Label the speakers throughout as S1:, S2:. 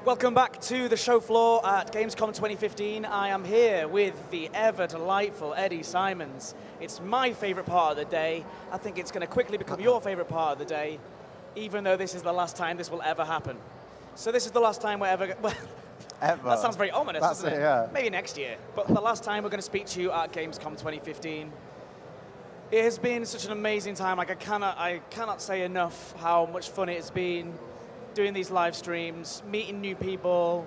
S1: Welcome back to the show floor at Gamescom 2015. I am here with the ever delightful Eddie Symons. It's my favorite part of the day. I think it's going to quickly become your favorite part of the day, even though this is the last time this will ever happen. So this is the last time we're ever... Well,
S2: ever.
S1: That sounds very ominous, doesn't it?
S2: Yeah.
S1: Maybe next year. But the last time we're going to speak to you at Gamescom 2015. It has been such an amazing time. Like I cannot say enough how much fun it has been doing these live streams, meeting new people.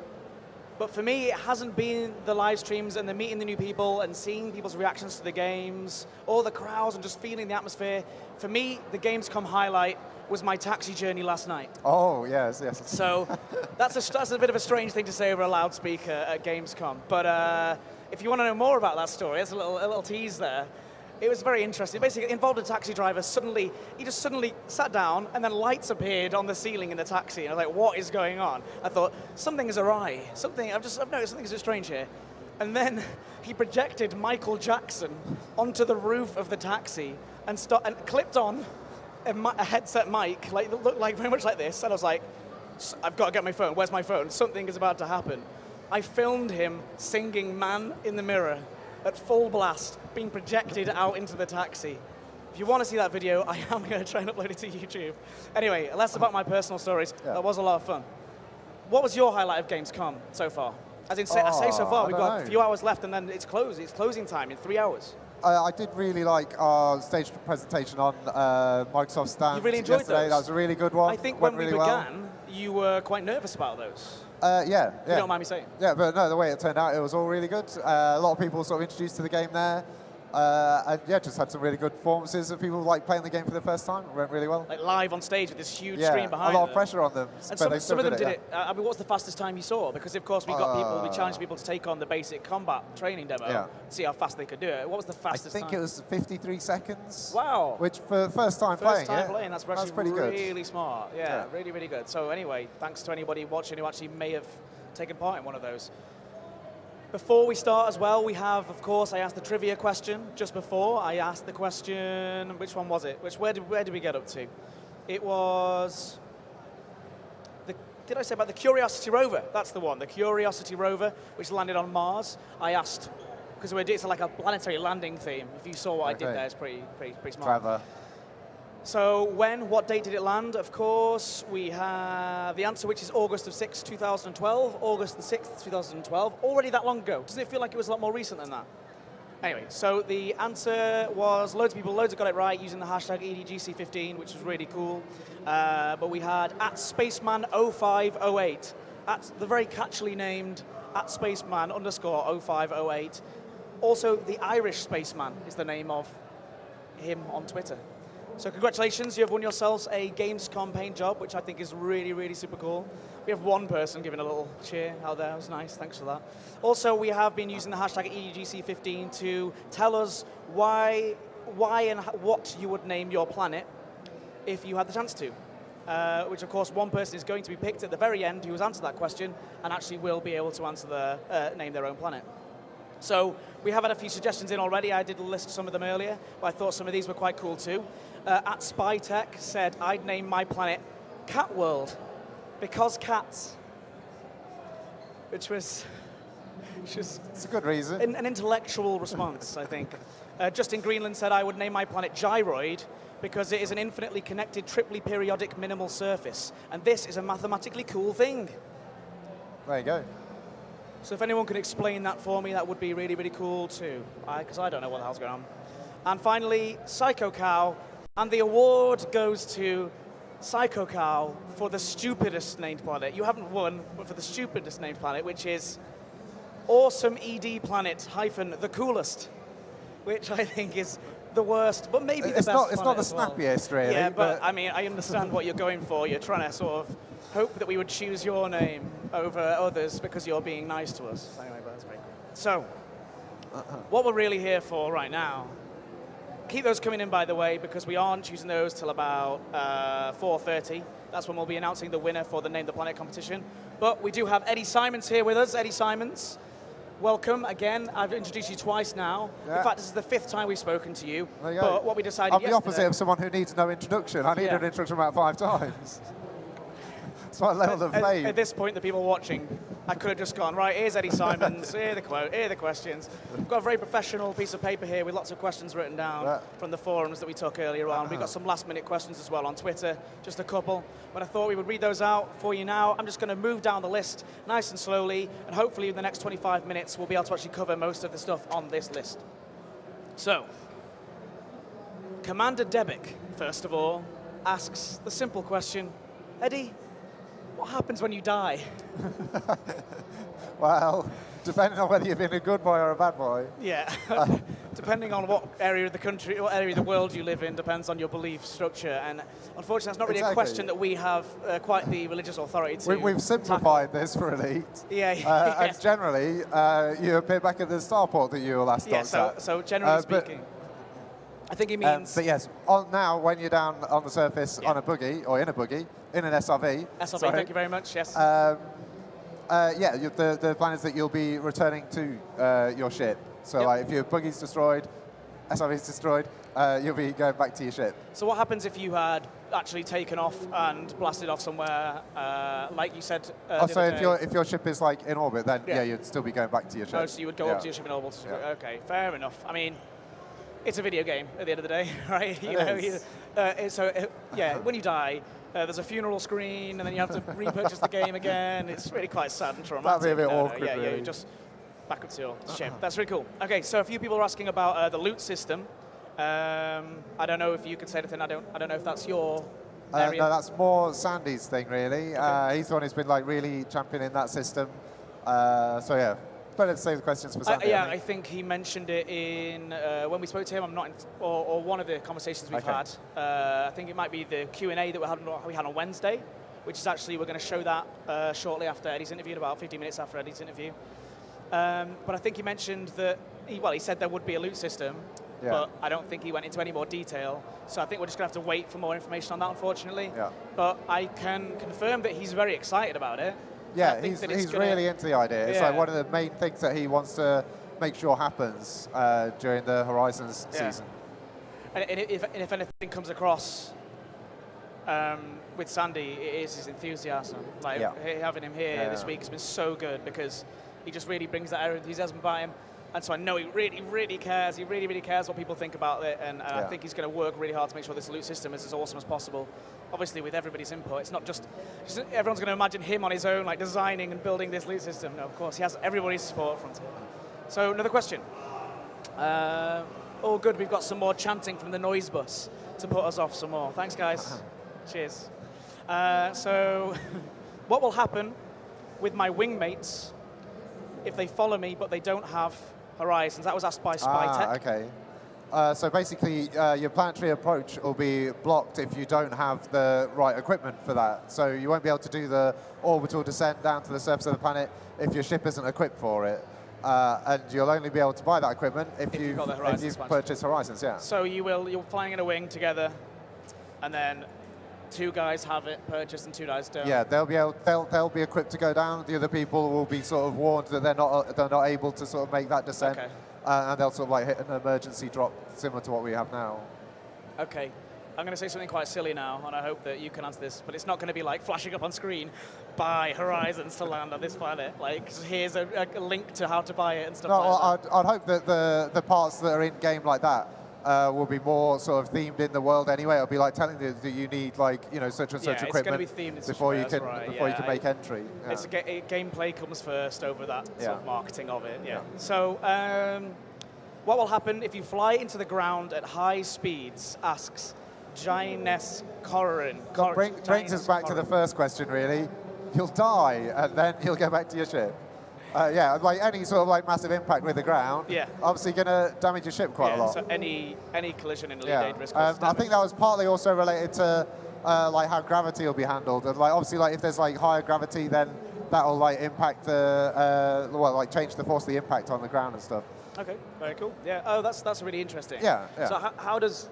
S1: But for me, it hasn't been the live streams and the meeting the new people and seeing people's reactions to the games, all the crowds and just feeling the atmosphere. For me, the Gamescom highlight was my taxi journey last night.
S2: Oh, yes, yes.
S1: So that's a bit of a strange thing to say over a loudspeaker at Gamescom. But if you want to know more about that story, there's a little tease there. It was very interesting. Basically, it involved a taxi driver. He just suddenly sat down, and then lights appeared on the ceiling in the taxi. And I was like, what is going on? I thought, something is awry. I've noticed something's a bit strange here. And then he projected Michael Jackson onto the roof of the taxi and clipped on a headset mic, looked like very much like this. And I was like, I've got to get my phone. Where's my phone? Something is about to happen. I filmed him singing Man in the Mirror at full blast, being projected out into the taxi. If you want to see that video, I am going to try and upload it to YouTube. Anyway, less about my personal stories. Yeah. That was a lot of fun. What was your highlight of Gamescom so far? As in, I say so far, we've got a few hours left and then it's closing time in 3 hours.
S2: I did really like our stage presentation on Microsoft stand.
S1: You really enjoyed
S2: yesterday.
S1: Those?
S2: That was a really good one.
S1: I think
S2: Went
S1: when
S2: really
S1: we began, you were quite nervous about those.
S2: Yeah.
S1: You don't mind me saying?
S2: Yeah, but no, the way it turned out, it was all really good. A lot of people sort of introduced to the game there. And yeah, just had some really good performances of people like playing the game for the first time. It went really well.
S1: Like live on stage with this huge screen behind
S2: a lot of pressure on them.
S1: And some of them did it. I mean, what's the fastest time you saw? Because of course we challenged people to take on the basic combat training demo, see how fast they could do it. What was the fastest time?
S2: I think it was 53 seconds.
S1: Wow.
S2: Which for the first time playing,
S1: that's
S2: pretty good.
S1: Really smart. Yeah, really, really good. So anyway, thanks to anybody watching who actually may have taken part in one of those. Before we start as well, we have, of course, I asked the trivia question just before. I asked the question, which one was it? Where did we get up to? It was, did I say about the Curiosity rover? That's the one, the Curiosity rover, which landed on Mars. I asked, because it's like a planetary landing theme. If you saw what I did there, it's pretty smart.
S2: Clever.
S1: So what date did it land? Of course, we have the answer, which is August of 6th, 2012. August the 6th, 2012. Already that long ago. Doesn't it feel like it was a lot more recent than that? Anyway, so the answer was loads have got it right using the hashtag EDGC15, which was really cool. But we had @Spaceman0508. At the very catchily named @Spaceman_0508. Also, the Irish Spaceman is the name of him on Twitter. So congratulations, you have won yourselves a Gamescom paint job, which I think is really, really super cool. We have one person giving a little cheer out there. It was nice, thanks for that. Also, we have been using the hashtag EDGC15 to tell us why and what you would name your planet if you had the chance to. Which, of course, one person is going to be picked at the very end who has answered that question and actually will be able to answer name their own planet. So we have had a few suggestions in already. I did list some of them earlier, but I thought some of these were quite cool too. @Spytech said, I'd name my planet Cat World, because cats. Which was
S2: it's a good reason.
S1: An intellectual response, I think. Justin Greenland said, I would name my planet Gyroid, because it is an infinitely connected, triply periodic minimal surface. And this is a mathematically cool thing.
S2: There you go.
S1: So if anyone could explain that for me, that would be really, really cool too, because I don't know what the hell's going on. And finally, Psycho Cow, and the award goes to Psycho Cow for the stupidest named planet. You haven't won, but for the stupidest named planet, which is Awesome ED Planet - the coolest, which I think is the worst, but maybe the best planet.
S2: It's not the snappiest, really.
S1: Yeah, but I mean, I understand what you're going for. You're trying to sort of hope that we would choose your name over others because you're being nice to us. Anyway, but that's very cool. So, what we're really here for right now, keep those coming in, by the way, because we aren't choosing those till about 4:30. That's when we'll be announcing the winner for the Name the Planet competition. But we do have Eddie Symons here with us. Eddie Symons, welcome again. I've introduced you twice now. Yeah. In fact, this is the 5th time we've spoken to you. But what we decided
S2: I'm the opposite of someone who needs no introduction. I need an introduction about 5 times. That's my level of fame.
S1: At this point, the people watching, I could have just gone, right, here's Eddie Symons, here are the questions. We've got a very professional piece of paper here with lots of questions written down from the forums that we took earlier on. We've got some last-minute questions as well on Twitter, just a couple. But I thought we would read those out for you now. I'm just going to move down the list nice and slowly, and hopefully in the next 25 minutes, we'll be able to actually cover most of the stuff on this list. So, Commander Debick, first of all, asks the simple question, Eddie, what happens when you die?
S2: Well, depending on whether you've been a good boy or a bad boy.
S1: Yeah, depending on what area of the country, what area of the world you live in, depends on your belief structure. And unfortunately, that's not really a question that we have quite the religious authority to.
S2: We've simplified this for Elite.
S1: Yeah.
S2: And generally, you appear back at the starport that you were last
S1: Yeah, so generally speaking. I think he means...
S2: but yes, now when you're down on the surface on a buggy, or in a buggy, in an SRV.
S1: SRV, thank you very much, yes.
S2: The plan is that you'll be returning to your ship. So like, if your buggy's destroyed, SRV's destroyed, you'll be going back to your ship.
S1: So what happens if you had actually taken off and blasted off somewhere, like you said
S2: so if your ship is like in orbit, then you'd still be going back to your ship.
S1: Oh, so you would go up to your ship in orbit. Okay, fair enough. I mean, it's a video game at the end of the day, right? When you die, there's a funeral screen, and then you have to repurchase the game again. It's really quite sad and traumatic.
S2: That'd be a bit awkward.
S1: Yeah, just back up to your ship. That's really cool. Okay, so a few people are asking about the loot system. I don't know if you could say anything. I don't know if that's your area.
S2: No, that's more Sandy's thing, really. Okay. He's the one who's been like really championing that system. So yeah. Better to save the questions for Sandy.
S1: I think he mentioned it in when we spoke to him. Or one of the conversations we've had. I think it might be the Q&A that we had on Wednesday, which is actually we're going to show that shortly after Eddie's interview, about 15 minutes after Eddie's interview. But I think he mentioned that he said there would be a loot system, but I don't think he went into any more detail. So I think we're just going to have to wait for more information on that, unfortunately.
S2: Yeah.
S1: But I can confirm that he's very excited about it.
S2: Yeah, he's really into the idea. It's like one of the main things that he wants to make sure happens during the Horizons season.
S1: And if anything comes across with Sandy, it is his enthusiasm. Like having him here this week has been so good because he just really brings that enthusiasm about him. And so I know he really, really cares. He really, really cares what people think about it. And I think he's going to work really hard to make sure this loot system is as awesome as possible. Obviously, with everybody's input, it's not just everyone's going to imagine him on his own, like designing and building this loot system. No, of course, he has everybody's support from him. So another question. All good. We've got some more chanting from the noise bus to put us off some more. Thanks, guys. Cheers. So what will happen with my wingmates if they follow me but they don't have Horizons? That was asked by Spytech.
S2: Okay. So basically, your planetary approach will be blocked if you don't have the right equipment for that. So you won't be able to do the orbital descent down to the surface of the planet if your ship isn't equipped for it. And you'll only be able to buy that equipment if you purchase Horizons. Yeah.
S1: So you're flying in a wing together, and then two guys have it purchased and two guys don't.
S2: Yeah, they'll be equipped to go down. The other people will be sort of warned that they're not able to sort of make that descent.
S1: Okay.
S2: And they'll sort of like hit an emergency drop similar to what we have now.
S1: Okay. I'm going to say something quite silly now, and I hope that you can answer this, but it's not going to be like flashing up on screen, buy Horizons to land on this planet. Like, here's a link to how to buy it and stuff like that.
S2: I'd hope that the parts that are in game like that will be more sort of themed in the world anyway. It'll be like telling you that you need like such and such equipment before you can make entry. Yeah.
S1: It's gameplay comes first over that sort of marketing of it. Yeah. So what will happen if you fly into the ground at high speeds? Asks Gines Corrin.
S2: Brings us back to the first question, really. You'll die, and then you'll go back to your ship. Like any sort of like massive impact with the ground. Yeah. Obviously, going to damage your ship quite a lot.
S1: So any collision in Elite Dangerous.
S2: I think that was partly also related to like how gravity will be handled, and like obviously like if there's like higher gravity, then that will like impact the change the force of the impact on the ground and stuff.
S1: Okay, very cool. Yeah. Oh, that's really interesting.
S2: Yeah.
S1: So how does,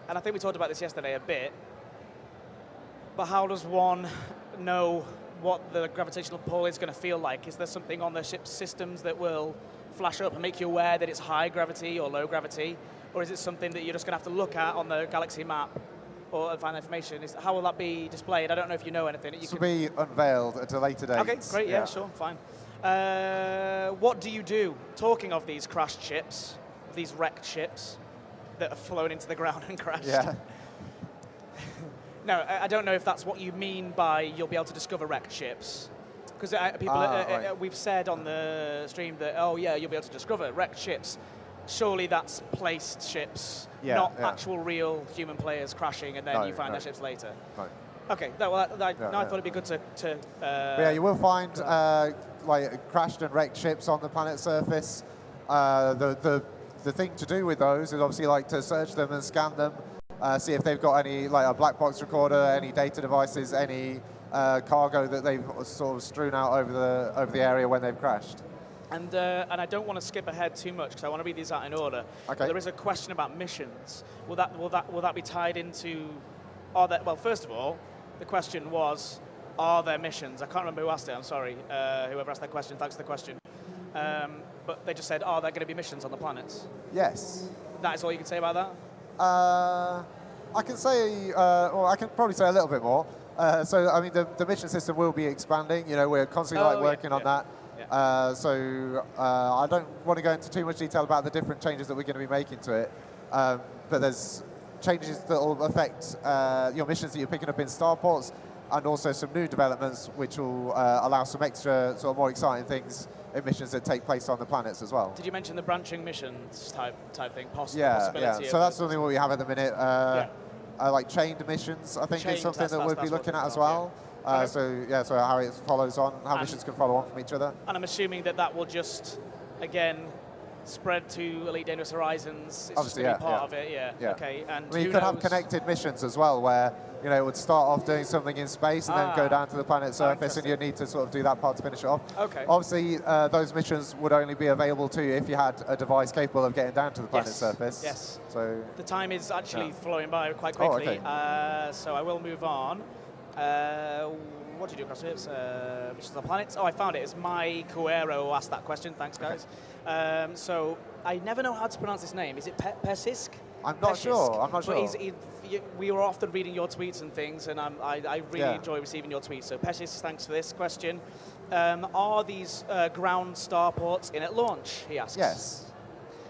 S1: and I think we talked about this yesterday a bit, but how does one know what the gravitational pull is going to feel like? Is there something on the ship's systems that will flash up and make you aware that it's high gravity or low gravity? Or is it something that you're just going to have to look at on the galaxy map or find that information, is how will that be displayed? I don't know if you know anything.
S2: This will be unveiled at a later date.
S1: Okay, great, yeah, sure, fine. What do you do? Talking of these crashed ships, these wrecked ships that have flown into the ground and crashed.
S2: Yeah.
S1: No, I don't know if that's what you mean by you'll be able to discover wrecked ships. Because we've said on the stream that, oh yeah, you'll be able to discover wrecked ships. Surely that's placed ships, not actual real human players crashing and then you find their ships later.
S2: Right.
S1: Okay, I thought it'd be good to
S2: yeah, you will find like crashed and wrecked ships on the planet's surface. The thing to do with those is obviously like to search them and scan them, see if they've got any like a black box recorder, any data devices, any cargo that they've sort of strewn out over the area when they've crashed.
S1: And I don't want to skip ahead too much because I want to read these out in order.
S2: Okay.
S1: There is a question about missions. Will that be tied into? Well, first of all, the question was, are there missions? I can't remember who asked it. I'm sorry, whoever asked that question. Thanks for the question. But they just said, are there going to be missions on the planets?
S2: Yes.
S1: That is all you can say about that?
S2: I can say, well, I can probably say a little bit more. So, I mean, the mission system will be expanding. You know, we're constantly working on that. Yeah. So I don't want to go into too much detail about the different changes that we're going to be making to it. But there's changes that will affect your missions that you're picking up in starports, and also some new developments which will allow some extra, sort of more exciting things in missions that take place on the planets as well.
S1: Did you mention the branching missions type thing?
S2: Possibility. Yeah. So that's something what we have at the minute. Like chained missions, I think is something that we'll be looking at as well. So how it follows on, how missions can follow on from each other.
S1: And I'm assuming that will just, again, spread to Elite Dangerous Horizons. It's
S2: obviously,
S1: just part of it, yeah. Okay. And
S2: I mean, you could have connected missions as well, where it would start off doing something in space and then go down to the planet's surface, and you need to sort of do that part to finish it off.
S1: Okay.
S2: Obviously, those missions would only be available to you if you had a device capable of getting down to the planet's surface.
S1: Yes.
S2: So
S1: the time is actually flowing by quite quickly.
S2: Oh, okay.
S1: So I will move on. What do you do across ships? Missions on planets? Oh, I found it. It's my Cuero who asked that question. Thanks, guys. Okay. So I never know how to pronounce his name. Is it Persisk?
S2: I'm not sure.
S1: But we were often reading your tweets and things, and I really enjoy receiving your tweets. So Persisk, thanks for this question. Are these ground starports in at launch? He asks.
S2: Yes.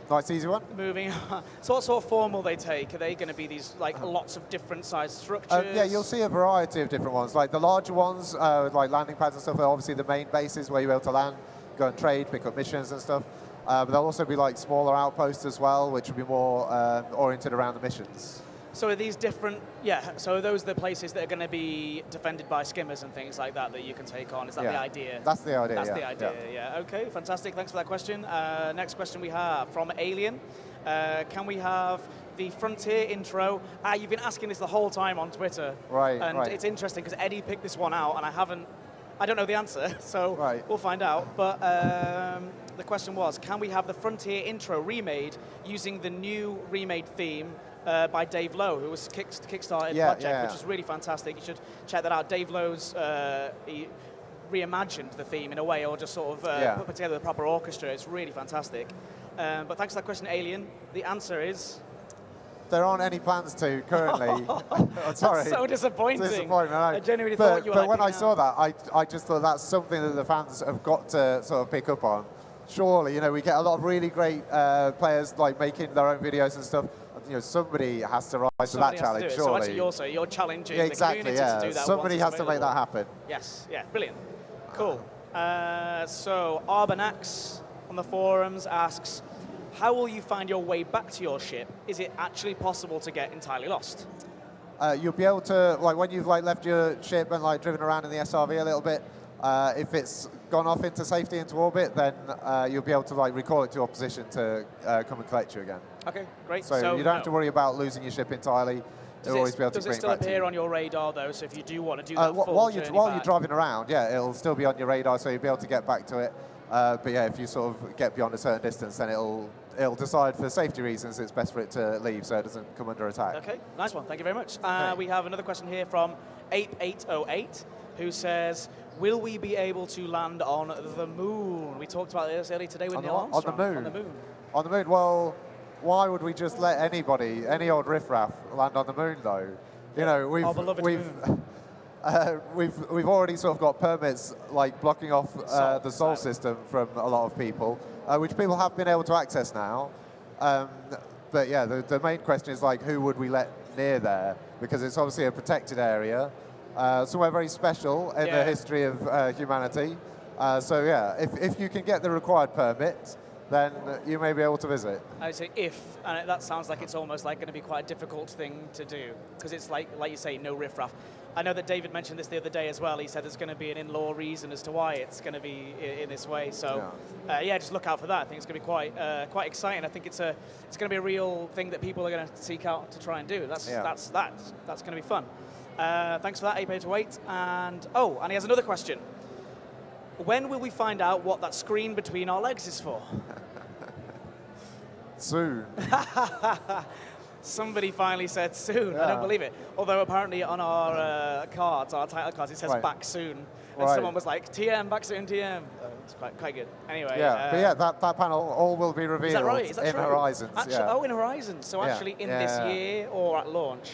S2: Nice, easy one.
S1: Moving on. So what sort of form will they take? Are they going to be these like lots of different sized structures?
S2: Yeah, you'll see a variety of different ones. Like the larger ones, with like landing pads and stuff, are obviously the main bases where you're able to land, go and trade, pick up missions and stuff. But there'll also be like smaller outposts as well, which will be more oriented around the missions.
S1: So are these different, so are those the places that are going to be defended by skimmers and things like that you can take on? Is that the idea?
S2: That's the idea,
S1: That's the idea, yeah. Okay, fantastic. Thanks for that question. Next question we have from Alien. Can we have the Frontier intro? You've been asking this the whole time on Twitter.
S2: Right,
S1: and it's interesting because Eddie picked this one out and I don't know the answer, so we'll find out. But the question was, can we have the Frontier intro remade using the new remade theme by Dave Lowe, who was Kickstarted project, which was really fantastic. You should check that out. Dave Lowe's he reimagined the theme in a way, or just sort of put together the proper orchestra. It's really fantastic. But thanks for that question, Alien. The answer is...
S2: There aren't any plans to currently. I'm sorry.
S1: That's so disappointing.
S2: Disappointing, I
S1: genuinely thought you were
S2: But when I saw that, I just thought that's something that the fans have got to sort of pick up on. Surely, we get a lot of really great players like making their own videos and stuff. Somebody has to rise to that challenge, surely.
S1: So actually, you're challenging the community to do that.
S2: Somebody has to make that happen.
S1: Yes, brilliant. Cool. So Arbanax on the forums asks, how will you find your way back to your ship? Is it actually possible to get entirely lost?
S2: You'll be able to, like when you've left your ship and driven around in the SRV a little bit, if it's gone off into safety, into orbit, then you'll be able to recall it to your position to come and collect you again.
S1: Okay, great.
S2: So you don't have to worry about losing your ship entirely. You'll always be able to bring it back to you.
S1: Does it still appear on your radar though? So if you do want to do that
S2: while you're driving around, it'll still be on your radar, so you'll be able to get back to it. But if you sort of get beyond a certain distance, then it'll decide for safety reasons it's best for it to leave, so it doesn't come under attack.
S1: Okay, nice one. Thank you very much. We have another question here from Ape808, who says, will we be able to land on the moon? We talked about this earlier today with Neil Armstrong.
S2: On the moon. Well, why would we just let anybody, any old riffraff, land on the moon, though? You know,
S1: Our beloved moon.
S2: we've already sort of got permits like blocking off the Sol
S1: Exactly.
S2: system from a lot of people, which people have been able to access now. But yeah, the main question is like, who would we let near there? Because it's obviously a protected area, somewhere very special in the history of humanity. So yeah, if you can get the required permit, then you may be able to visit.
S1: I say if, and that sounds like it's almost like going to be quite a difficult thing to do, because it's like you say, no riffraff. I know that David mentioned this the other day as well. He said there's going to be an in-law reason as to why it's going to be in this way. So yeah, just look out for that. I think it's going to be quite exciting. I think it's going to be a real thing that people are going to seek out to try and do. That's going to be fun. Thanks for that, Ape to Wait. And he has another question. When will we find out what that screen between our legs is for?
S2: Soon.
S1: Somebody finally said soon. I don't believe it. Although apparently on our cards, our title cards, it says back soon. And someone was like, TM, back soon, TM. It's quite good. Anyway.
S2: Yeah, but yeah, that panel all will be revealed
S1: is that right? Is that
S2: in
S1: true?
S2: Horizons.
S1: Actually, in Horizons. So actually in this year or at launch?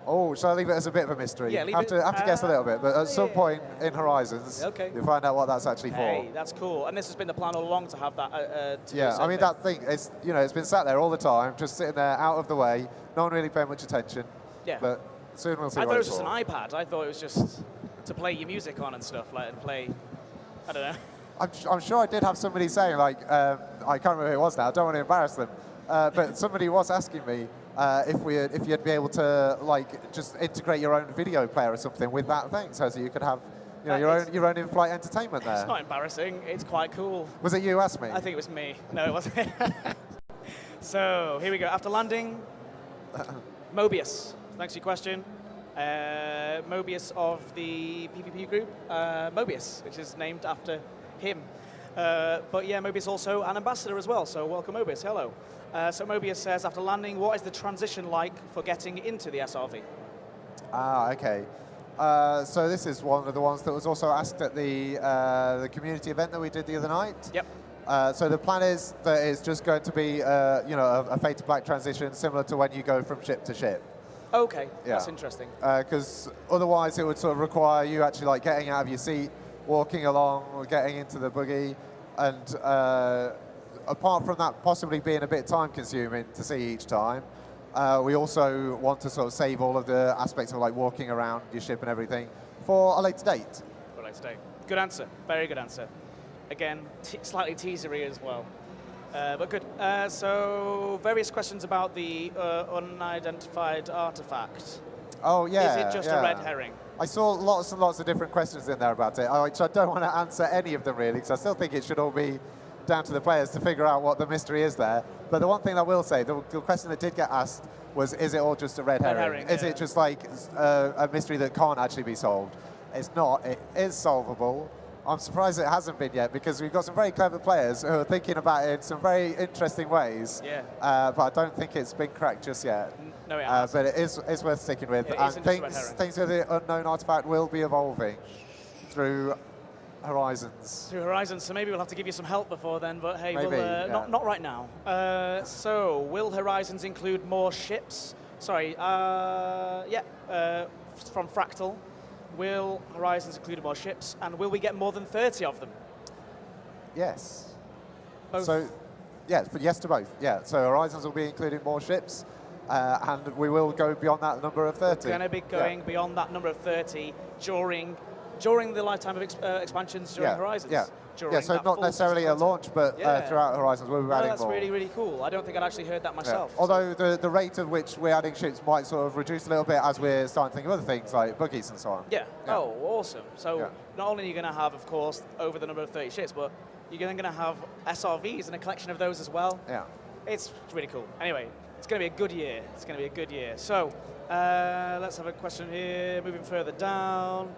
S2: Oh, shall I leave it as a bit of a mystery?
S1: Yeah,
S2: have to guess a little bit, but at some point in Horizons, you'll find out what that's actually for.
S1: Hey, that's cool. And this has been the plan all along to have that.
S2: I mean that thing. It's it's been sat there all the time, just sitting there out of the way. No one really paying much attention. Yeah. But soon we'll see.
S1: I
S2: what
S1: thought it
S2: it's
S1: was just
S2: for.
S1: an iPad. I thought it was just to play your music on and stuff, and play. I don't know.
S2: I'm sure I did have somebody saying like I can't remember who it was now. I don't want to embarrass them, but somebody was asking me. If you'd be able to like just integrate your own video player or something with that thing, so that you could have your own in-flight entertainment there.
S1: It's not embarrassing. It's quite cool.
S2: Was it you who asked me?
S1: I think it was me. No, it wasn't. So here we go. After landing, Mobius. Thanks for your question. Mobius of the PvP group, Mobius, which is named after him. But yeah, Mobius also an ambassador as well. So welcome, Mobius. Hello. So Mobius says, after landing, what is the transition like for getting into the SRV?
S2: Okay. So this is one of the ones that was also asked at the community event that we did the other night.
S1: Yep.
S2: So the plan is that it's just going to be a Fade to Black transition, similar to when you go from ship to ship.
S1: Okay, that's interesting.
S2: Because otherwise it would sort of require you actually like getting out of your seat, walking along, or getting into the buggy, and apart from that possibly being a bit time-consuming to see each time, we also want to sort of save all of the aspects of like walking around your ship and everything for a later date.
S1: For a later date. Good answer. Very good answer. Again, slightly teasery as well. But good. So various questions about the unidentified artifact.
S2: Oh, yeah.
S1: Is it just a red herring?
S2: I saw lots and lots of different questions in there about it. I don't want to answer any of them really, because I still think it should all be down to the players to figure out what the mystery is there. But the one thing I will say, the question that did get asked was, is it all just a red herring? Is it just like a mystery that can't actually be solved? It's not. It is solvable. I'm surprised it hasn't been yet, because we've got some very clever players who are thinking about it in some very interesting ways.
S1: Yeah.
S2: But I don't think it's been cracked just yet.
S1: No, it hasn't.
S2: But it's worth sticking with.
S1: It
S2: And things with the unknown artifact will be evolving through Horizons.
S1: Through Horizons, so maybe we'll have to give you some help before then, but hey,
S2: maybe,
S1: not right now. So, will Horizons include more ships? Sorry, from Fractal. Will Horizons include more ships, and will we get more than 30 of them?
S2: Yes.
S1: Both.
S2: So, yes to both. Yeah, so Horizons will be including more ships, and we will go beyond that number of 30.
S1: We're going to be going beyond that number of 30 during the lifetime of expansions during Horizons.
S2: Yeah, so not necessarily a launch, but throughout Horizons we'll be adding
S1: that's
S2: more.
S1: really, really cool. I don't think I'd actually heard that myself.
S2: Yeah. Although the rate at which we're adding ships might sort of reduce a little bit as we're starting to think of other things like buggies and so on.
S1: Yeah. Oh, awesome. So not only are you going to have, of course, over the number of 30 ships, but you're then going to have SRVs and a collection of those as well.
S2: Yeah.
S1: It's really cool. Anyway, it's going to be a good year. It's going to be a good year. So let's have a question here. Moving further down.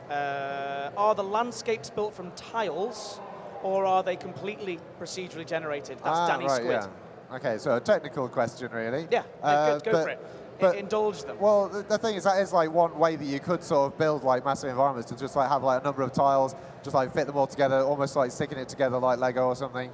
S1: Are the landscapes built from tiles, or are they completely procedurally generated? That's Danny Squid.
S2: Yeah. Okay, so a technical question, really.
S1: Yeah, go for it. But indulge them.
S2: Well, the thing is, that is like one way that you could sort of build like massive environments, to just like have like a number of tiles, just like fit them all together, almost like sticking it together like Lego or something,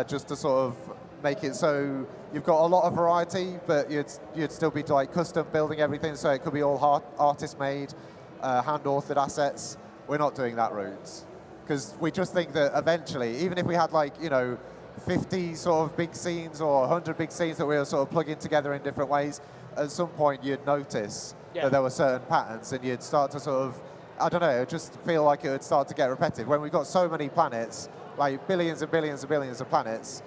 S2: just to sort of make it so you've got a lot of variety, but you'd still be like custom building everything, so it could be all artist made, hand authored assets. We're not doing that route because we just think that eventually, even if we had like 50 sort of big scenes or 100 big scenes that we were sort of plugging together in different ways, at some point you'd notice that there were certain patterns, and you'd start to sort of, I don't know, it would just feel like it would start to get repetitive. When we've got so many planets, like billions and billions and billions of planets,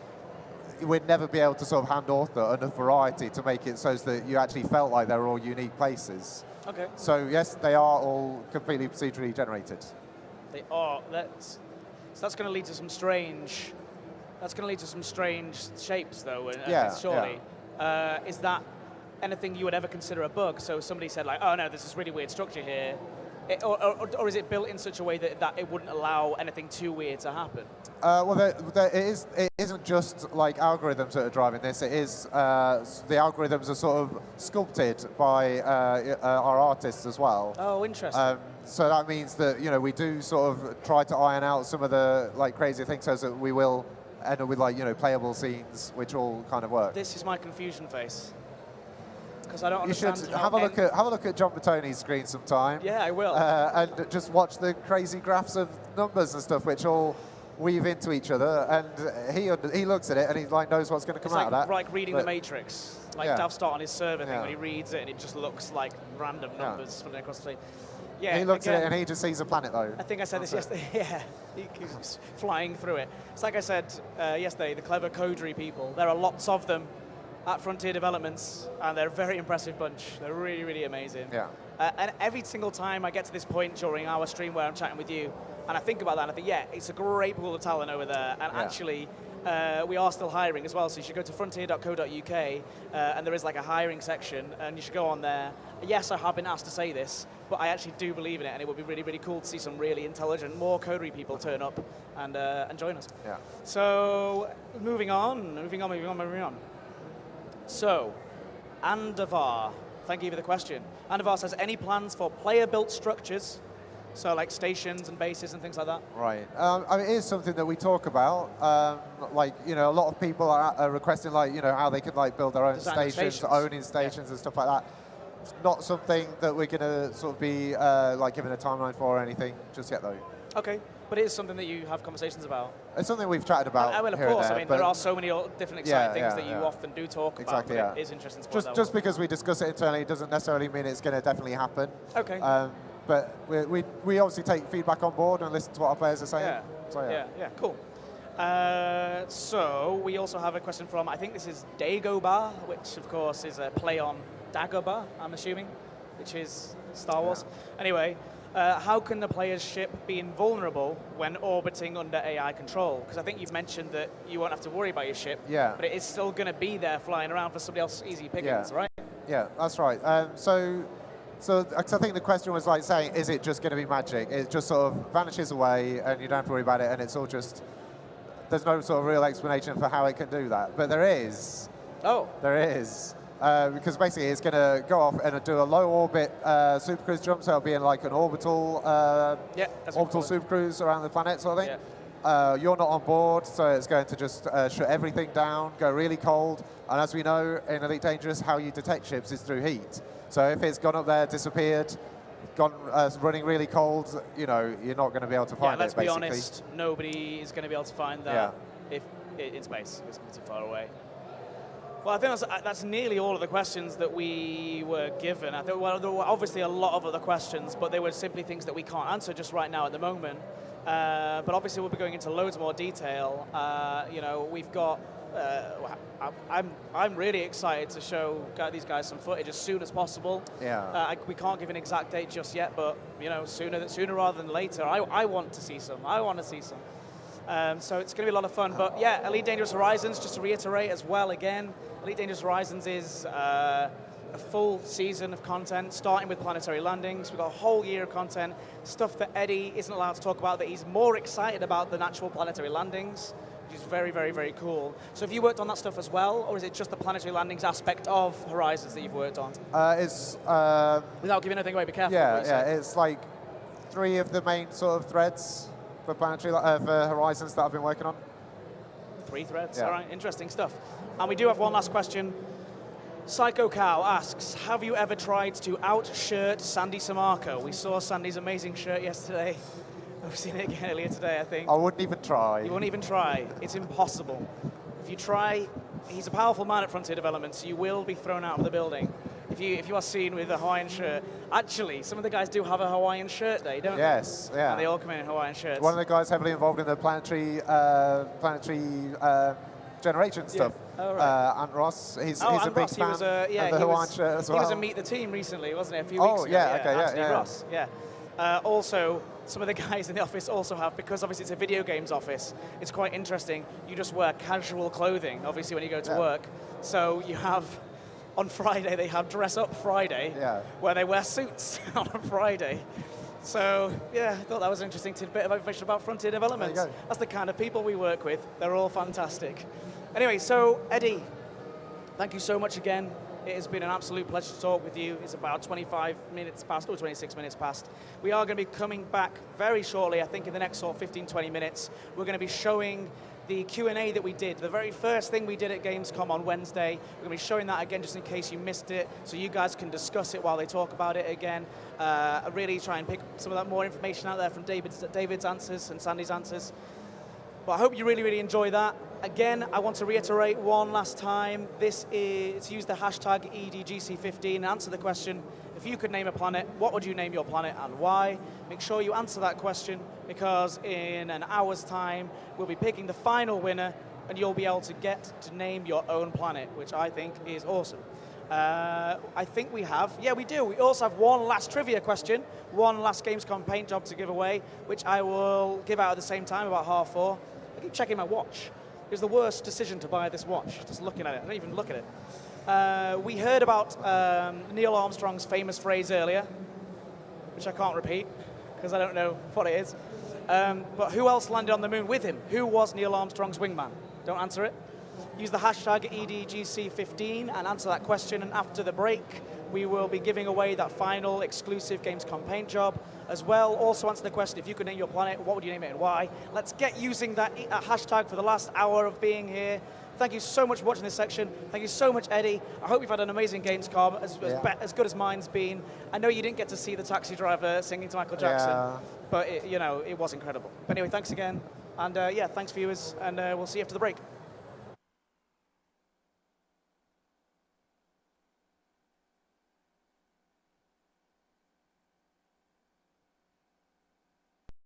S2: we'd never be able to sort of hand author enough variety to make it so that you actually felt like they were all unique places.
S1: Okay.
S2: So yes, they are all completely procedurally generated.
S1: They are. So that's going to lead to some strange. That's going to lead to some strange shapes, though. Surely.
S2: Yeah.
S1: Is that anything you would ever consider a bug? So somebody said like, oh no, there's this really weird structure here. Or is it built in such a way that it wouldn't allow anything too weird to happen?
S2: Well, it isn't just like algorithms that are driving this. It is the algorithms are sort of sculpted by our artists as well.
S1: Oh, interesting.
S2: So that means that we do sort of try to iron out some of the like crazy things, so that we will end up with like playable scenes, which all kind of work.
S1: This is my confusion face. Because I don't
S2: you
S1: understand.
S2: should have a look at John Bertoni's screen sometime.
S1: Yeah, I will.
S2: And just watch the crazy graphs of numbers and stuff, which all weave into each other. And he looks at it and he like knows what's going to come out of that.
S1: It's like reading the Matrix, like DavStart on his server thing when he reads it and it just looks like random numbers running across the screen. Yeah,
S2: he looks at it and he just sees a planet though.
S1: I think I said this yesterday. Yeah, he's flying through it. It's like I said yesterday. The clever codery people. There are lots of them at Frontier Developments, and they're a very impressive bunch. They're really, really amazing.
S2: Yeah.
S1: And every single time I get to this point during our stream where I'm chatting with you, and I think about that, and I think, yeah, it's a great pool of talent over there. And actually, we are still hiring as well. So you should go to frontier.co.uk, and there is like a hiring section, and you should go on there. Yes, I have been asked to say this, but I actually do believe in it, and it would be really, really cool to see some really intelligent, more codery people turn up and join us.
S2: Yeah.
S1: So moving on. So, Andavar, thank you for the question. Andavar says, any plans for player-built structures? So like stations and bases and things like that?
S2: Right. I mean, it is something that we talk about. Like, a lot of people are requesting, like, how they can like build their own stations, owning stations and stuff like that. It's not something that we're going to sort of be like given a timeline for or anything just yet, though.
S1: Okay. But it is something that you have conversations about.
S2: It's something we've chatted about.
S1: Well, of course. I mean, there are so many different exciting things that you often do talk about.
S2: Exactly.
S1: But it is interesting to
S2: just because we discuss it internally doesn't necessarily mean it's going to definitely happen.
S1: Okay.
S2: But we obviously take feedback on board and listen to what our players are saying.
S1: Yeah.
S2: So,
S1: yeah. Cool. So we also have a question from, I think this is Dagobah, which of course is a play on Dagobah, I'm assuming, which is Star Wars. Yeah. Anyway. How can the player's ship be invulnerable when orbiting under AI control? Because I think you've mentioned that you won't have to worry about your ship, but it is still going to be there flying around for somebody else's easy pickings, right?
S2: Yeah, that's right. So I think the question was like saying, is it just going to be magic? It just sort of vanishes away and you don't have to worry about it, and it's all just, there's no sort of real explanation for how it can do that. But there is.
S1: Oh.
S2: There is. Because basically it's going to go off and do a low orbit supercruise jump, so it'll be in like an orbital supercruise around the planet sort of thing. Yeah. You're not on board, so it's going to just shut everything down, go really cold. And as we know in Elite Dangerous, how you detect ships is through heat. So if it's gone up there, disappeared, gone running really cold, you're not going to be able to find it.
S1: Let's be honest, nobody is going to be able to find that if in space. It's too far away. Well, I think that's nearly all of the questions that we were given. I think, well, there were obviously a lot of other questions, but they were simply things that we can't answer just right now at the moment. But obviously, we'll be going into loads more detail. We've got. I'm really excited to show these guys some footage as soon as possible.
S2: Yeah.
S1: We can't give an exact date just yet, but sooner rather than later. I want to see some. So it's going to be a lot of fun. But yeah, Elite Dangerous Horizons, just to reiterate as well again, Elite Dangerous Horizons is a full season of content, starting with planetary landings. We've got a whole year of content, stuff that Eddie isn't allowed to talk about, that he's more excited about than actual planetary landings, which is very, very, very cool. So have you worked on that stuff as well, or is it just the planetary landings aspect of Horizons that you've worked on?
S2: It's...
S1: Without giving anything away, be careful.
S2: Yeah, it's like 3 of the main sort of threads for planetary for Horizons that I've been working on.
S1: 3 threads.
S2: Yeah.
S1: All right, interesting stuff. And we do have one last question. Psycho Cow asks, have you ever tried to out-shirt Sandy Samarco? We saw Sandy's amazing shirt yesterday. We've seen it again earlier today, I think.
S2: I wouldn't even try.
S1: You wouldn't even try. It's impossible. If you try, he's a powerful man at Frontier Development, so you will be thrown out of the building. If you are seen with a Hawaiian shirt. Actually, some of the guys do have a Hawaiian shirt day, don't they?
S2: Yes, yeah.
S1: And they all come in Hawaiian shirts.
S2: One of the guys heavily involved in the planetary generation stuff.
S1: Oh, right.
S2: Ant Ross, he's a
S1: Ant
S2: big
S1: Ross,
S2: fan
S1: of
S2: the Hawaiian shirt as well.
S1: He was a Meet the Team recently, wasn't he? A few weeks ago.
S2: Yeah, okay,
S1: Anthony
S2: yeah.
S1: Ross, yeah. Also, some of the guys in the office also have, because obviously it's a video games office, it's quite interesting. You just wear casual clothing, obviously, when you go to work. So you have, on Friday, they have Dress Up Friday, where they wear suits on a Friday. So, yeah, I thought that was an interesting tidbit of information about Frontier Development. That's the kind of people we work with. They're all fantastic. Anyway, so, Eddie, thank you so much again. It has been an absolute pleasure to talk with you. It's about 25 minutes past, or 26 minutes past. We are going to be coming back very shortly, I think in the next sort of 15, 20 minutes. We're going to be showing the Q&A that we did, the very first thing we did at Gamescom on Wednesday. We're going to be showing that again just in case you missed it, so you guys can discuss it while they talk about it again. I really try and pick some of that more information out there from David's answers and Sandy's answers. But I hope you really, really enjoy that. Again, I want to reiterate one last time, this is, use the hashtag EDGC15 and answer the question, if you could name a planet, what would you name your planet and why? Make sure you answer that question, because in an hour's time, we'll be picking the final winner, and you'll be able to get to name your own planet, which I think is awesome. I think we have, yeah, we do. We also have one last trivia question, one last Gamescom paint job to give away, which I will give out at the same time, about 4:30. I keep checking my watch. It was the worst decision to buy this watch, just looking at it. I don't even look at it. We heard about Neil Armstrong's famous phrase earlier, which I can't repeat, because I don't know what it is. But who else landed on the moon with him? Who was Neil Armstrong's wingman? Don't answer it. Use the hashtag EDGC15 and answer that question, and after the break, we will be giving away that final exclusive Gamescom paint job as well. Also answer the question, if you could name your planet, what would you name it and why? Let's get using that hashtag for the last hour of being here. Thank you so much for watching this section. Thank you so much, Eddie. I hope you've had an amazing Gamescom, as good as mine's been. I know you didn't get to see the taxi driver singing to Michael Jackson, but it was incredible. But anyway, thanks again. And yeah, thanks viewers, and we'll see you after the break.